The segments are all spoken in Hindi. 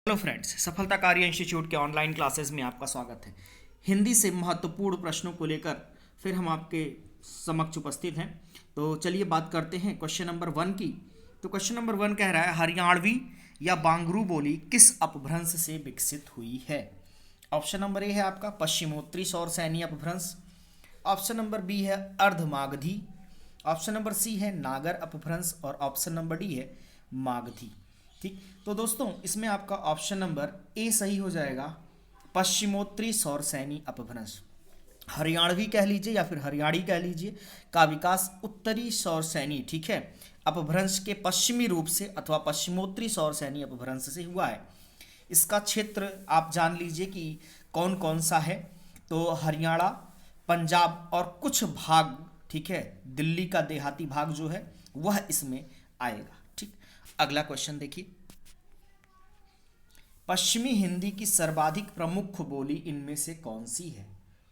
हेलो फ्रेंड्स, सफलता कार्य इंस्टीट्यूट के ऑनलाइन क्लासेस में आपका स्वागत है। हिंदी से महत्वपूर्ण प्रश्नों को लेकर फिर हम आपके समक्ष उपस्थित हैं। तो चलिए बात करते हैं क्वेश्चन नंबर 1 की। तो क्वेश्चन नंबर 1 कह रहा है, हरियाणवी या बांगरू बोली किस अपभ्रंश से विकसित हुई है। ऑप्शन नंबर ए है आपका पश्चिमोत्तरी सौर सैनी अपभ्रंश। ऑप्शन नंबर बी है अर्धमागधी। ऑप्शन नंबर सी है नागर अपभ्रंश और ऑप्शन नंबर डी है मागधी। ठीक, तो दोस्तों इसमें आपका ऑप्शन नंबर ए सही हो जाएगा, पश्चिमोत्तरी सौर सैनी अपभ्रंश। हरियाणवी कह लीजिए या फिर हरियाणी कह लीजिए, का विकास उत्तरी सौर सैनी, ठीक है, अपभ्रंश के पश्चिमी रूप से अथवा पश्चिमोत्तरी सौर सैनी अपभ्रंश से हुआ है। इसका क्षेत्र आप जान लीजिए कि कौन कौन सा है। तो हरियाणा, पंजाब और कुछ भाग, ठीक है, दिल्ली का देहाती भाग जो है वह इसमें आएगा। ठीक, अगला क्वेश्चन देखिए, पश्चिमी हिंदी की सर्वाधिक प्रमुख बोली इनमें से कौन सी है।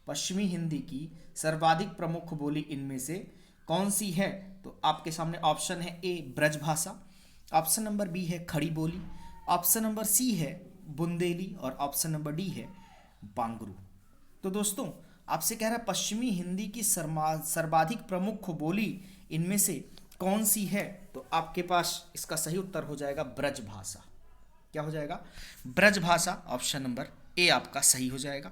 पश्चिमी हिंदी की सर्वाधिक प्रमुख बोली इनमें से कौन सी है। तो आपके सामने ऑप्शन है ए ब्रजभाषा, ऑप्शन नंबर बी है खड़ी बोली, ऑप्शन नंबर सी है बुंदेली और ऑप्शन नंबर डी है बांगरू। तो दोस्तों आपसे कह रहा है पश्चिमी हिंदी की सर्वाधिक प्रमुख बोली इनमें से कौन सी है। तो आपके पास इसका सही उत्तर हो जाएगा ब्रजभाषा। क्या हो जाएगा? ब्रजभाषा। ऑप्शन नंबर ए आपका सही हो जाएगा।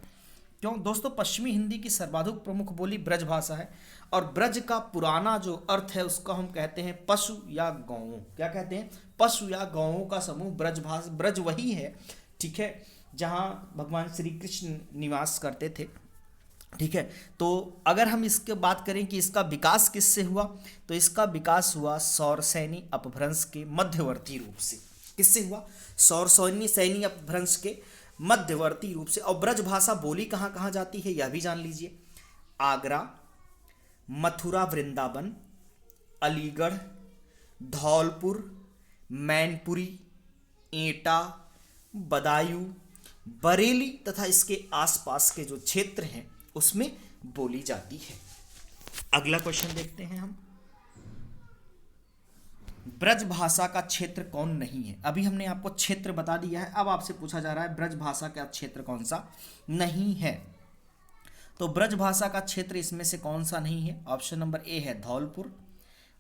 क्यों दोस्तों? पश्चिमी हिंदी की सर्वाधिक प्रमुख बोली ब्रजभाषा है और ब्रज का पुराना जो अर्थ है उसका हम कहते हैं पशु या गौओं। क्या कहते हैं? पशु या गौओं का समूह ब्रजभाषा। ब्रज वही है, ठीक है, जहाँ भगवान श्री कृष्ण निवास करते थे। ठीक है, तो अगर हम इसके बात करें कि इसका विकास किससे हुआ, तो इसका विकास हुआ सौरसैनी अपभ्रंश के मध्यवर्ती रूप से। किससे हुआ? सौरसैनी अपभ्रंश के मध्यवर्ती रूप से। और ब्रजभाषा बोली कहाँ कहाँ जाती है यह भी जान लीजिए, आगरा, मथुरा, वृंदावन, अलीगढ़, धौलपुर, मैनपुरी, एटा, बदायूं, बरेली तथा इसके आसपास के जो क्षेत्र हैं उसमें बोली जाती है। अगला क्वेश्चन देखते हैं हम, ब्रज भाषा का क्षेत्र कौन नहीं है। अभी हमने आपको क्षेत्र बता दिया है, अब आपसे पूछा जा रहा है ब्रज भाषा का क्षेत्र कौन सा नहीं है। तो ब्रज भाषा का क्षेत्र इसमें से कौन सा नहीं है? ऑप्शन नंबर ए है धौलपुर,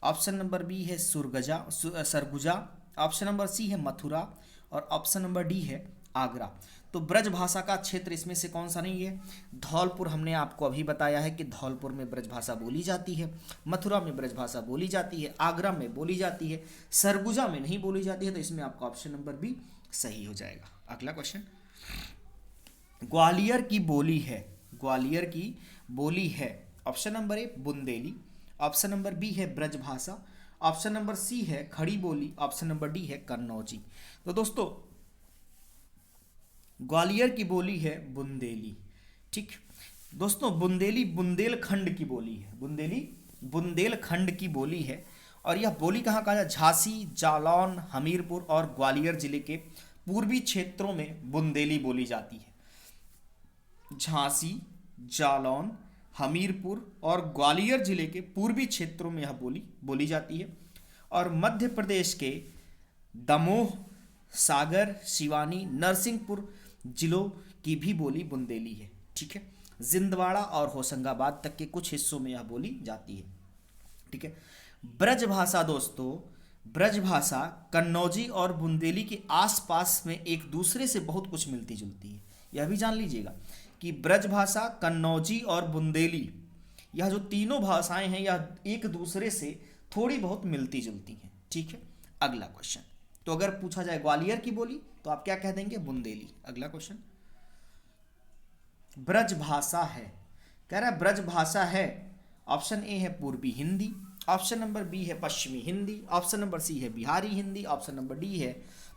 ऑप्शन नंबर बी है सरगुजा, ऑप्शन नंबर सी है मथुरा और ऑप्शन नंबर डी है आगरा। तो ब्रज भाषा का क्षेत्र इसमें से कौन सा नहीं है? धौलपुर हमने आपको अभी बताया है कि धौलपुर में ब्रज भाषा बोली जाती है, मथुरा में ब्रज भाषा बोली जाती है, आगरा में बोली जाती है, सरगुजा में नहीं बोली जाती है। तो इसमें आपका ऑप्शन नंबर बी सही हो जाएगा। अगला क्वेश्चन, ग्वालियर की बोली है, ग्वालियर की बोली है, option number A Bundeli, option number B है ब्रजभाषा, ऑप्शन नंबर सी है खड़ी बोली, ऑप्शन नंबर डी है कन्नौजी। तो दोस्तों ग्वालियर की बोली है बुंदेली। ठीक दोस्तों, बुंदेली बुंदेलखंड की बोली है, बुंदेली बुंदेलखंड की बोली है। और यह बोली कहाँ का है? झांसी, जालौन, हमीरपुर और ग्वालियर जिले के पूर्वी क्षेत्रों में बुंदेली बोली जाती है। झांसी, जालौन, हमीरपुर और ग्वालियर जिले के पूर्वी क्षेत्रों में यह बोली बोली जाती है। और मध्य प्रदेश के दमोह, सागर, सिवानी, नरसिंहपुर जिलों की भी बोली बुंदेली है। ठीक है, जिंदवाड़ा और होशंगाबाद तक के कुछ हिस्सों में यह बोली जाती है। ठीक है, ब्रजभाषा दोस्तों, ब्रजभाषा कन्नौजी और बुंदेली के आसपास में एक दूसरे से बहुत कुछ मिलती जुलती है। यह भी जान लीजिएगा कि ब्रजभाषा, कन्नौजी और बुंदेली, यह जो तीनों भाषाएं हैं यह एक दूसरे से थोड़ी बहुत मिलती जुलती हैं। ठीक है, अगला क्वेश्चन, तो अगर पूछा जाए ग्वालियर की बोली तो आप क्या कह देंगे? बुंदेली। अगला क्वेश्चन, ब्रज भाषा है, कह रहा है ब्रज भाषा है। ऑप्शन ए है Purvi Hindi, option number B है पश्चिमी हिंदी, ऑप्शन नंबर सी है Bihari Hindi, option number D है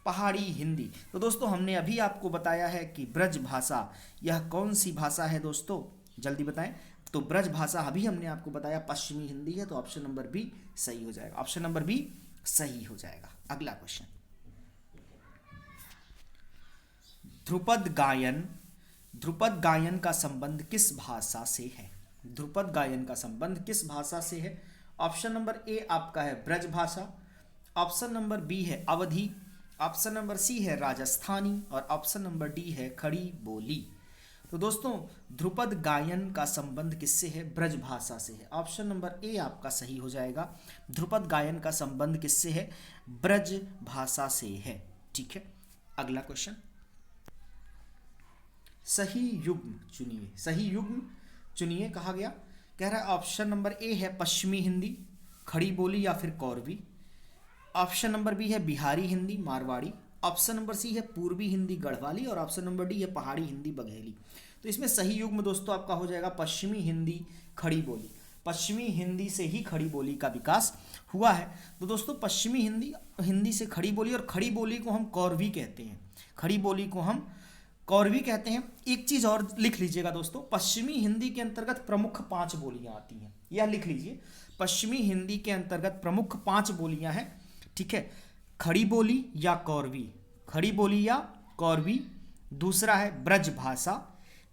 पहाड़ी हिंदी। तो दोस्तों हमने अभी आपको बताया है कि ब्रज भाषा यह कौन सी भाषा है दोस्तों, जल्दी बताएं। तो ब्रज भाषा अभी हमने आपको बताया पश्चिमी हिंदी है, तो ऑप्शन नंबर बी सही हो जाएगा, ऑप्शन नंबर बी सही हो जाएगा। अगला क्वेश्चन, ध्रुपद गायन, ध्रुपद गायन का संबंध किस भाषा से है? ध्रुपद गायन का संबंध किस भाषा से है? ऑप्शन नंबर ए आपका है ब्रज भाषा, ऑप्शन नंबर बी है अवधी, ऑप्शन नंबर सी है राजस्थानी और ऑप्शन नंबर डी है खड़ी बोली। तो दोस्तों ध्रुपद गायन का संबंध किससे है? ब्रज भाषा से है। ऑप्शन नंबर ए आपका सही हो जाएगा। ध्रुपद गायन का संबंध किससे है? ब्रज भाषा से है। ठीक है, अगला क्वेश्चन, सही युग्म चुनिए। सही युग्म चुनिए कहा गया, कह रहा है ऑप्शन नंबर ए है पश्चिमी हिंदी खड़ी बोली या फिर कौरवी। ऑप्शन नंबर बी है Bihari Hindi Marwari. Option number C है पूर्वी हिंदी गढ़वाली और ऑप्शन नंबर डी है पहाड़ी हिंदी बघेली। तो इसमें सही युग्म दोस्तों आपका हो जाएगा पश्चिमी हिंदी खड़ी बोली। पश्चिमी हिंदी से ही खड़ी बोली का विकास हुआ है। तो दोस्तों पश्चिमी हिंदी से खड़ी बोली, और खड़ी बोली को हम कौरवी कहते हैं। खड़ी बोली को हम कौरवी कहते हैं। एक चीज और लिख लीजिएगा दोस्तों, पश्चिमी हिंदी के अंतर्गत प्रमुख 5 बोलियां आती हैं, यह लिख लीजिए। पश्चिमी हिंदी के अंतर्गत प्रमुख 5 बोलियां हैं। ठीक है, खड़ी बोली या कौरवी, खड़ी बोली या कौरवी। दूसरा है ब्रज भाषा।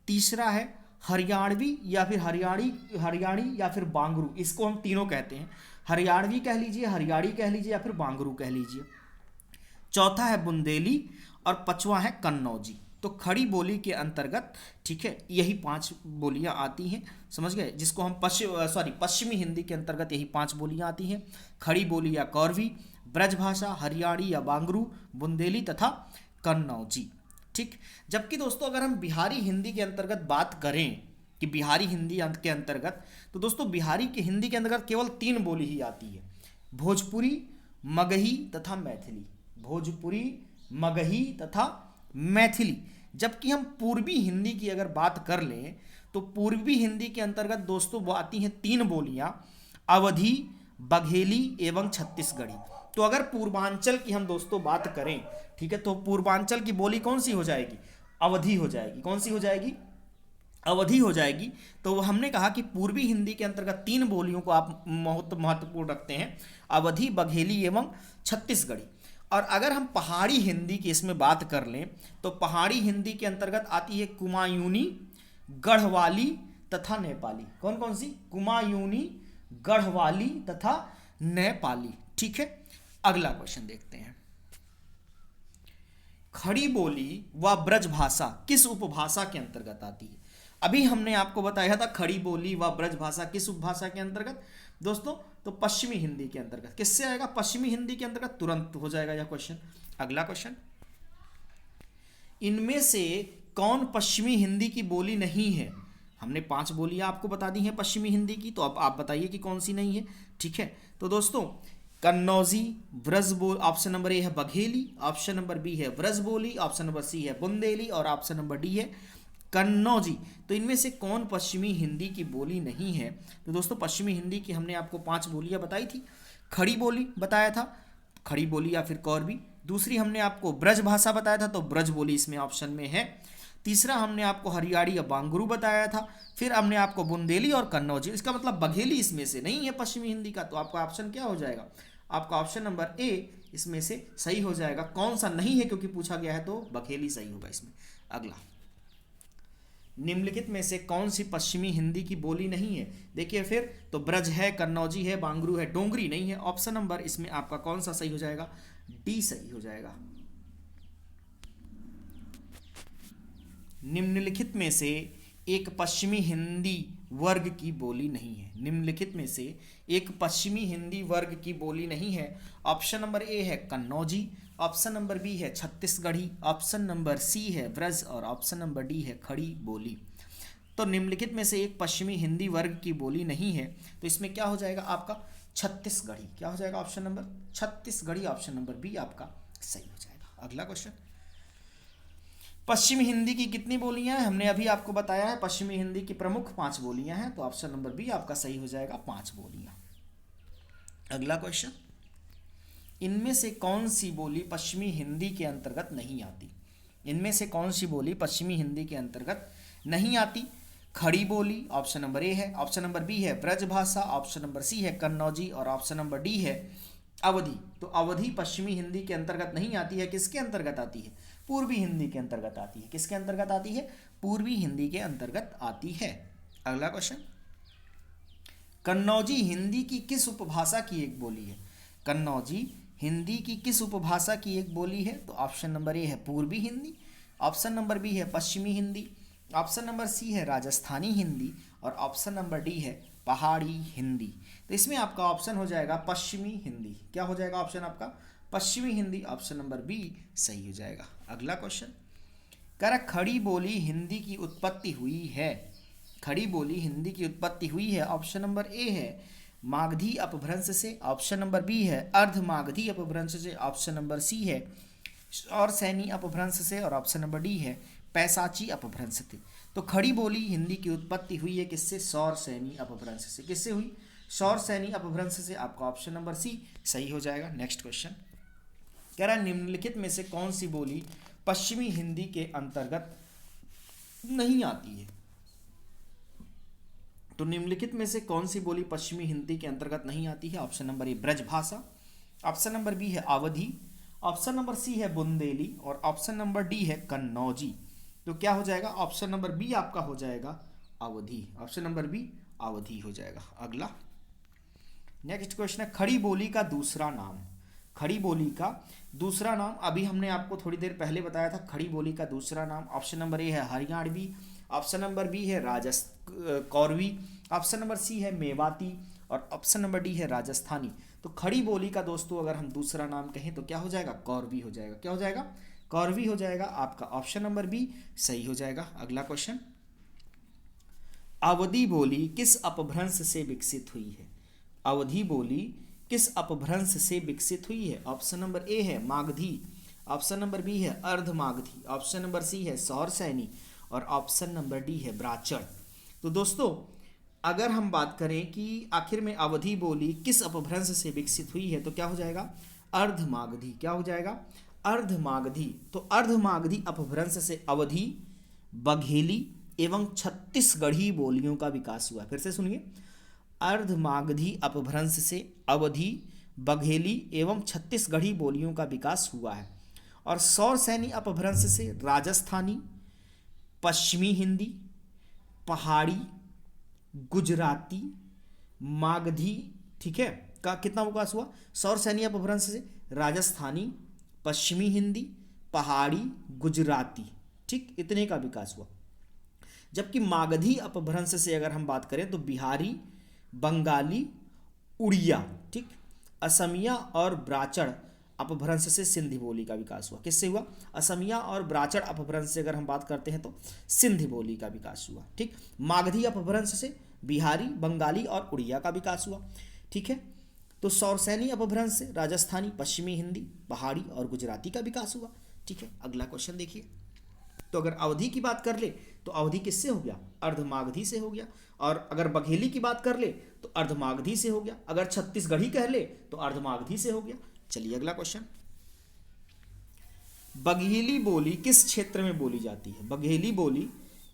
तीसरा है हरियाणवी या फिर हरियाणी या फिर बांगरू, इसको हम तीनों कहते हैं। हरियाणवी कह लीजिए, हरियाणी कह लीजिए या फिर बांगरू कह लीजिए। चौथा है बुंदेली और पांचवा है कन्नौजी। तो खड़ी बोली के अंतर्गत, ठीक है, यही 5 बोलियां आती हैं, समझ गए, जिसको हम पश्चिमी हिंदी के अंतर्गत यही 5 बोलियां आती हैं। खड़ी बोली या कौरवी, ब्रजभाषा, हरियाणी या बांगरू, बुंदेली तथा कन्नौजी। ठीक, जबकि दोस्तों अगर हम बिहारी हिंदी के अंतर्गत बात करें कि बिहारी हिंदी के अंतर्गत, तो दोस्तों बिहारी के हिंदी के अंतर्गत केवल 3 बोली ही आती है, भोजपुरी, मगही तथा मैथिली। भोजपुरी, मगही तथा मैथिली। जबकि हम पूर्वी हिंदी की अगर बात कर लें तो पूर्वी हिंदी के अंतर्गत दोस्तों वो आती हैं 3 बोलियां, अवधी, बघेली एवं छत्तीसगढ़ी। तो अगर पूर्वांचल की हम दोस्तों बात करें, ठीक है, तो पूर्वांचल की बोली कौन सी हो जाएगी? अवधी हो जाएगी। कौन सी हो जाएगी? अवधी हो जाएगी। तो हमने कहा कि पूर्वी हिंदी के अंतर्गत 3 बोलियों को आप महत्वपूर्ण रखते हैं, अवधी, बघेली एवं छत्तीसगढ़ी। और अगर हम पहाड़ी हिंदी की इसमें बात कर लें तो पहाड़ी हिंदी के अंतर्गत आती है कुमायूनी, गढ़वाली तथा नेपाली। कौन कौन सी? कुमायूनी, गढ़वाली तथा नेपाली। ठीक है, अगला क्वेश्चन देखते हैं, खड़ी बोली व ब्रज भाषा किस उपभाषा के अंतर्गत आती है? अभी हमने आपको बताया था खड़ी बोली व ब्रज भाषा किस उपभाषा के अंतर्गत दोस्तों, तो पश्चिमी हिंदी के अंतर्गत। किससे आएगा? पश्चिमी हिंदी के अंतर्गत, तुरंत हो जाएगा यह क्वेश्चन। अगला क्वेश्चन, इनमें से कौन पश्चिमी हिंदी की बोली नहीं है? हमने 5 बोलियां आपको बता दी हैं पश्चिमी हिंदी की, तो अब आप बताइए कि कौन सी नहीं है। ठीक है, तो दोस्तों कन्नौजी, ब्रज बोल, ऑप्शन नंबर ए है बघेली, ऑप्शन नंबर बी है ब्रज बोली, ऑप्शन नंबर सी है बुंदेली और ऑप्शन नंबर डी है कन्नौजी। तो इनमें से कौन पश्चिमी हिंदी की बोली नहीं है? तो दोस्तों पश्चिमी हिंदी की हमने आपको 5 बोलियां बताई थी। खड़ी बोली बताया था, खड़ी बोली या फिर कौरवी। दूसरी हमने आपको ब्रज भाषा बताया था, तो ब्रज बोली इसमें ऑप्शन में है। तीसरा हमने आपको हरियाणी या बांगरू बताया था। फिर हमने आपको बुंदेली और कन्नौजी। इसका मतलब बघेली इसमें से नहीं है पश्चिमी हिंदी का। तो आपका ऑप्शन क्या हो जाएगा? आपका ऑप्शन नंबर ए इसमें से सही हो जाएगा। कौन सा नहीं है क्योंकि पूछा गया है, तो बघेली सही होगा इसमें। अगला, निम्नलिखित में से कौन सी पश्चिमी हिंदी की बोली नहीं है? देखिए फिर, तो ब्रज है, कन्नौजी है, बांगरू है, डोंगरी नहीं है। ऑप्शन नंबर इसमें आपका कौन सा सही हो जाएगा? डी सही हो जाएगा। निम्नलिखित में से एक पश्चिमी हिंदी वर्ग की बोली नहीं है। निम्नलिखित में से एक पश्चिमी हिंदी वर्ग की बोली नहीं है। ऑप्शन नंबर ए है कन्नौजी, ऑप्शन नंबर बी है छत्तीसगढ़ी, ऑप्शन नंबर सी है ब्रज और ऑप्शन नंबर डी है खड़ी बोली। तो निम्नलिखित में से एक पश्चिमी हिंदी वर्ग की बोली नहीं है, तो इसमें क्या हो जाएगा आपका? छत्तीसगढ़ी। क्या हो जाएगा? Option number Chhattisgarhi, option number B आपका सही हो जाएगा। अगला क्वेश्चन, पश्चिमी हिंदी की कितनी बोलियां हैं? हमने अभी आपको बताया है पश्चिमी हिंदी की प्रमुख 5 बोलियां हैं, तो ऑप्शन नंबर बी आपका सही हो जाएगा, 5 बोलियां। अगला क्वेश्चन, इनमें से कौन सी बोली पश्चिमी हिंदी के अंतर्गत नहीं आती? इनमें से कौन सी बोली पश्चिमी हिंदी के अंतर्गत नहीं आती? खड़ी बोली ऑप्शन नंबर ए है, ऑप्शन नंबर बी है ब्रज भाषा, ऑप्शन नंबर सी है कन्नौजी और ऑप्शन नंबर डी है अवधी। तो अवधी पश्चिमी हिंदी के अंतर्गत नहीं आती है। किसके अंतर्गत आती है? पूर्वी हिंदी के अंतर्गत आती है। किसके अंतर्गत आती है? पूर्वी हिंदी के अंतर्गत आती है। अगला क्वेश्चन, कन्नौजी हिंदी की किस उपभाषा की एक बोली है? कन्नौजी हिंदी की किस उपभाषा की एक बोली है? तो ऑप्शन नंबर ए है Purvi Hindi, option number B है पश्चिमी हिंदी, ऑप्शन नंबर सी है राजस्थानी हिंदी और ऑप्शन नंबर डी है पहाड़ी हिंदी। तो इसमें आपका ऑप्शन हो जाएगा पश्चिमी हिंदी। क्या हो जाएगा ऑप्शन आपका? पश्चिमी हिंदी। ऑप्शन नंबर बी सही हो जाएगा। अगला क्वेश्चन कह रहा खड़ी बोली हिंदी की उत्पत्ति हुई है। खड़ी बोली हिंदी की उत्पत्ति हुई है। ऑप्शन नंबर ए है मागधी अपभ्रंश से, ऑप्शन नंबर बी है अर्ध मागधी अपभ्रंश से, ऑप्शन नंबर सी है और सैनी अपभ्रंश से और ऑप्शन नंबर डी है पैसाची अपभ्रंश से। तो खड़ी बोली हिंदी की उत्पत्ति हुई है किससे? सौर सैनी अपभ्रंश से। किससे हुई? सौर सैनी अपभ्रंश से। आपका ऑप्शन नंबर सी सही हो जाएगा। नेक्स्ट क्वेश्चन कह रहा है निम्नलिखित में से कौन सी बोली पश्चिमी हिंदी के अंतर्गत नहीं आती है? तो निम्नलिखित में से कौन सी बोली पश्चिमी हिंदी के अंतर्गत नहीं आती है? ऑप्शन नंबर ए ब्रज भाषा, ऑप्शन नंबर बी है अवधी, ऑप्शन नंबर सी है बुंदेली और ऑप्शन नंबर डी है कन्नौजी। तो क्या हो जाएगा? ऑप्शन नंबर बी आपका हो जाएगा अवधी। ऑप्शन नंबर बी अवधी हो जाएगा। अगला नेक्स्ट क्वेश्चन है खड़ी बोली का दूसरा नाम। खड़ी बोली का दूसरा नाम अभी हमने आपको थोड़ी देर पहले बताया था। खड़ी बोली का दूसरा नाम ऑप्शन नंबर ए है हरियाणवी, ऑप्शन नंबर बी है कौरवी, ऑप्शन नंबर सी है मेवाती और ऑप्शन नंबर डी है राजस्थानी। तो खड़ी बोली का दोस्तों अगर हम दूसरा नाम कहें तो क्या हो जाएगा? कौरवी हो जाएगा। क्या हो जाएगा? कौरवी हो जाएगा। आपका ऑप्शन नंबर बी सही हो जाएगा। अगला क्वेश्चन अवधी बोली किस अपभ्रंश से विकसित हुई है? अवधी बोली किस अपभ्रंश से विकसित हुई है? ऑप्शन नंबर ए है मागधी, ऑप्शन नंबर बी है अर्ध मागधी, ऑप्शन नंबर सी है सौर सैनी और ऑप्शन नंबर डी है ब्राचड़। तो दोस्तों अगर हम बात करें कि आखिर में अवधी बोली किस अपभ्रंश से विकसित हुई है तो क्या हो जाएगा? अर्ध मागधी। क्या हो जाएगा? अर्ध मागधी। तो अर्ध मागधी अपभ्रंश से अवधी, बघेली एवं छत्तीसगढ़ी बोलियों का विकास हुआ। फिर से सुनिए, अर्ध मागधी अपभ्रंश से अवधी, बघेली एवं छत्तीसगढ़ी बोलियों का विकास हुआ है। और सौर सैनी अपभ्रंश से राजस्थानी, पश्चिमी हिंदी, पहाड़ी, गुजराती, मागधी, ठीक है, का कितना विकास हुआ? सौर सैनी अपभ्रंश से राजस्थानी, पश्चिमी हिंदी, पहाड़ी, गुजराती, ठीक, इतने का विकास हुआ। जबकि मागधी अपभ्रंश से अगर हम बात करें तो बिहारी, बंगाली, उड़िया, ठीक, असमिया और ब्राचड़ अपभ्रंश से सिंधी बोली का विकास हुआ। किससे हुआ? असमिया और ब्राचड़ अपभ्रंश से अगर हम बात करते हैं तो सिंधी बोली का विकास हुआ। ठीक, मागधी अपभ्रंश से बिहारी, बंगाली और उड़िया का विकास हुआ। ठीक है, तो सौरसैनी अपभ्रंश से राजस्थानी, पश्चिमी हिंदी, पहाड़ी और गुजराती का विकास हुआ। ठीक है, अगला क्वेश्चन देखिए। तो अगर अवधि की बात कर ले तो अवधि किससे हो गया? अर्धमागधी से हो गया। और अगर बघेली की बात कर ले तो अर्धमागधी से हो गया। अगर छत्तीसगढ़ी कह ले तो अर्धमागधी से हो गया। चलिए अगला क्वेश्चन, बघेली बोली किस क्षेत्र में बोली जाती है? बघेली बोली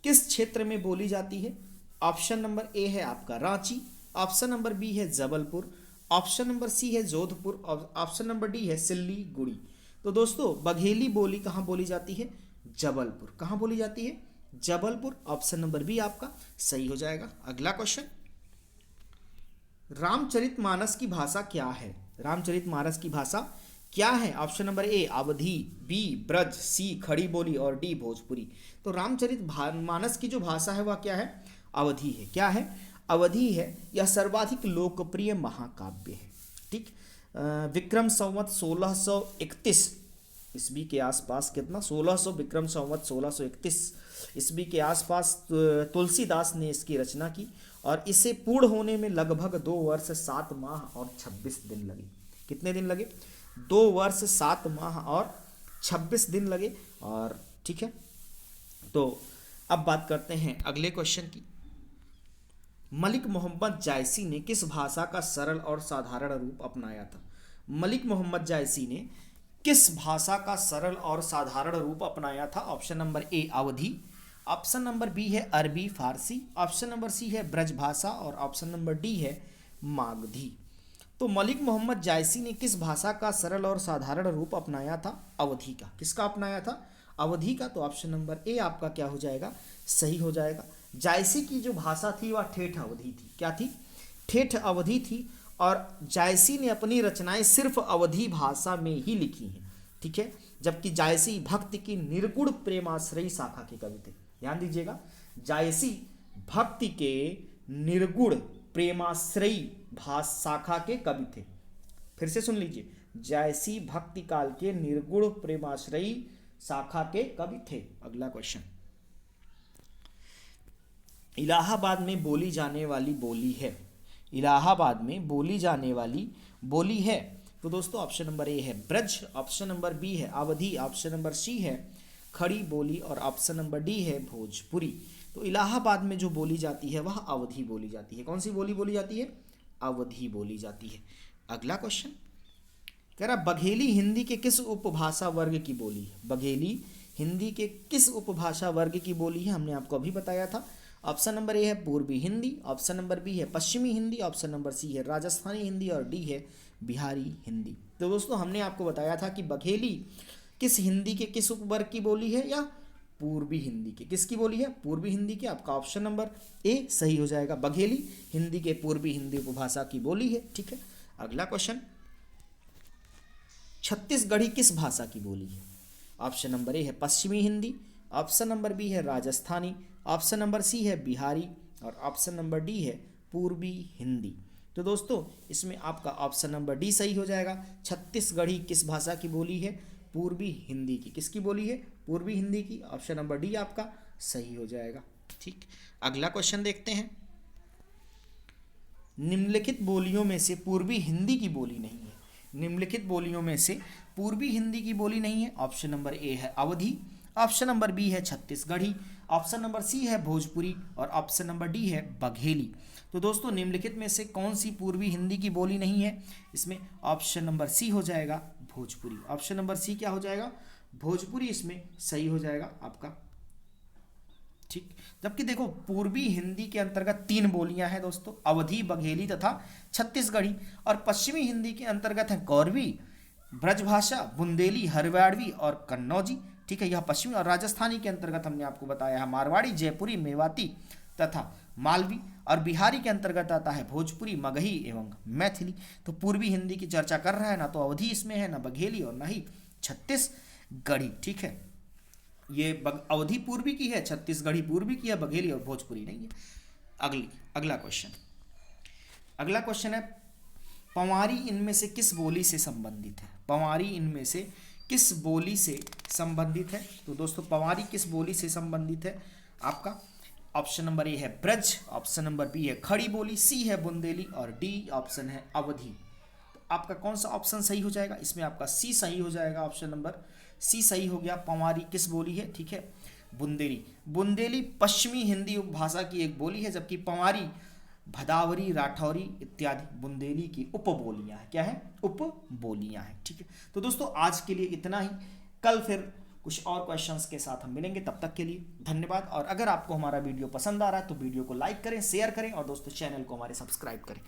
किस क्षेत्र में बोली जाती है? ऑप्शन नंबर ए है आपका रांची, ऑप्शन नंबर बी है जबलपुर, ऑप्शन नंबर सी है जोधपुर और ऑप्शन नंबर डी है सिल्लीगुड़ी। तो दोस्तों बघेली बोली कहाँ बोली जाती है? जबलपुर। कहाँ बोली जाती है? जबलपुर। ऑप्शन नंबर बी आपका सही हो जाएगा। अगला क्वेश्चन, रामचरितमानस की भाषा क्या है? रामचरितमानस की भाषा क्या है? Option number A Awadhi, B Braj, C Khari Boli और डी भोजपुरी। तो रामचरितमानस की जो भाषा है वह क्या है? अवधी है। क्या है? अवधी है। यह सर्वाधिक लोकप्रिय महाकाव्य है। ठीक, विक्रम संवत 1631 ईस्वी के आसपास, कितना? 1600 विक्रम संवत 1631 ईस्वी के आसपास तुलसीदास ने इसकी रचना की और इसे पूर्ण होने में लगभग 2 वर्ष 7 माह और 26 दिन लगे। कितने दिन लगे? 2 वर्ष 7 माह और 26 दिन लगे। और ठीक है, तो अब बात करते हैं अगले क्वेश्चन की। मलिक मोहम्मद जायसी ने किस भाषा का सरल और साधारण रूप अपनाया था? मलिक मोहम्मद जायसी ने किस भाषा का सरल और साधारण रूप अपनाया था? Option number A Awadhi, option number B है अरबी फारसी, ऑप्शन नंबर सी है ब्रज भाषा और ऑप्शन नंबर डी है मागधी। तो मलिक मोहम्मद जायसी ने किस भाषा का सरल और साधारण रूप अपनाया था? अवधी का। किसका अपनाया था? अवधी का। तो ऑप्शन नंबर ए आपका क्या हो जाएगा? सही हो जाएगा। जायसी की जो भाषा थी वह ठेठ अवधी थी। क्या थी? ठेठ अवधी थी। और जायसी ने अपनी रचनाएं सिर्फ अवधी भाषा में ही लिखी हैं, ठीक है, जबकि जायसी भक्ति की निर्गुण प्रेमाश्रयी शाखा के कवि थे। ध्यान दीजिएगा, जायसी भक्ति के निर्गुण प्रेमाश्रयी शाखा के कवि थे। फिर से सुन लीजिए, जायसी भक्ति काल के निर्गुण प्रेमाश्रयी शाखा के कवि थे। अगला क्वेश्चन, इलाहाबाद में बोली जाने वाली बोली है, इलाहाबाद में बोली जाने वाली बोली है। तो दोस्तों ऑप्शन नंबर ए है ब्रज, ऑप्शन नंबर बी है अवधी, ऑप्शन नंबर सी है खड़ी बोली और ऑप्शन नंबर डी है भोजपुरी। तो इलाहाबाद में जो बोली जाती है वह अवधी बोली जाती है। कौन सी बोली बोली जाती है? अवधी बोली जाती है। अगला क्वेश्चन कह रहा बघेली हिंदी के किस उपभाषा वर्ग की बोली है? बघेली हिंदी के किस उपभाषा वर्ग की बोली है? हमने आपको अभी बताया था। ऑप्शन नंबर ए है Purvi Hindi, option number B है पश्चिमी हिंदी, ऑप्शन नंबर सी है राजस्थानी हिंदी और डी है बिहारी हिंदी। तो दोस्तों हमने आपको बताया था कि बघेली किस हिंदी के किस उपवर्ग की बोली है या पूर्वी हिंदी के किसकी बोली है? पूर्वी हिंदी की। आपका ऑप्शन नंबर ए सही हो जाएगा, बघेली हिंदी के पूर्वी हिंदी उपभाषा की बोली है। ठीक है, अगला क्वेश्चन, छत्तीसगढ़ी किस भाषा की बोली है? ऑप्शन नंबर ए है पश्चिमी हिंदी, ऑप्शन नंबर बी है राजस्थानी, ऑप्शन नंबर सी है बिहारी और ऑप्शन नंबर डी है पूर्वी हिंदी। तो दोस्तों इसमें आपका ऑप्शन नंबर डी सही हो जाएगा। छत्तीसगढ़ी किस भाषा की बोली है? पूर्वी हिंदी की। किसकी बोली है? पूर्वी हिंदी की। ऑप्शन नंबर डी आपका सही हो जाएगा। ठीक, अगला क्वेश्चन देखते हैं। निम्नलिखित बोलियों में से पूर्वी हिंदी की बोली नहीं है। निम्नलिखित बोलियों में से पूर्वी हिंदी की बोली नहीं है। ऑप्शन नंबर ए है अवधी, ऑप्शन नंबर बी है छत्तीसगढ़ी, ऑप्शन नंबर सी है भोजपुरी और ऑप्शन नंबर डी है बघेली। तो दोस्तों निम्नलिखित में से कौन सी पूर्वी हिंदी की बोली नहीं है? इसमें ऑप्शन नंबर सी हो जाएगा भोजपुरी। ऑप्शन नंबर सी क्या हो जाएगा? भोजपुरी इसमें सही हो जाएगा आपका। ठीक, जबकि देखो पूर्वी हिंदी के अंतर्गत 3 बोलियां हैं दोस्तों, अवधी, बघेली तथा छत्तीसगढ़ी, और पश्चिमी हिंदी के अंतर्गत है कौरवी, ब्रजभाषा, बुंदेली, हरियाणवी और कन्नौजी। ठीक है, यह पश्चिमी। और राजस्थानी के अंतर्गत हमने आपको बताया है मारवाड़ी, जयपुरी, मेवाती तथा मालवी, और बिहारी के अंतर्गत आता है भोजपुरी, मगही एवं मैथिली। तो पूर्वी हिंदी की चर्चा कर रहा है, ना तो अवधी इसमें है, ना बघेली और ना ही छत्तीसगढ़ी। ठीक है, ये अवधी पूर्वी की है, छत्तीसगढ़ी पूर्वी की है, बघेली और भोजपुरी नहीं है। अगला क्वेश्चन है पंवारी इनमें से किस बोली से संबंधित है? पंवारी इनमें से किस बोली से संबंधित है? तो दोस्तों पंवारी किस बोली से संबंधित है? आपका ऑप्शन नंबर ए है ब्रज, ऑप्शन नंबर बी है खड़ी बोली, सी है बुंदेली और डी ऑप्शन है अवधी। तो आपका कौन सा ऑप्शन सही हो जाएगा? इसमें आपका सी सही हो जाएगा। ऑप्शन नंबर सी सही हो गया। पंवारी किस बोली है? ठीक है, बुंदेली। बुंदेली पश्चिमी हिंदी उपभाषा की एक बोली है, जबकि पंवारी भदावरी, राठौरी इत्यादि बुंदेली की उपबोलियां हैं। क्या है? उपबोलियां हैं। ठीक है, तो दोस्तों आज के लिए इतना ही। कल फिर कुछ और क्वेश्चंस के साथ हम मिलेंगे। तब तक के लिए धन्यवाद। और अगर आपको हमारा वीडियो पसंद आ रहा है तो वीडियो को लाइक करें, शेयर करें और दोस्तों चैनल को हमारे सब्सक्राइब करें।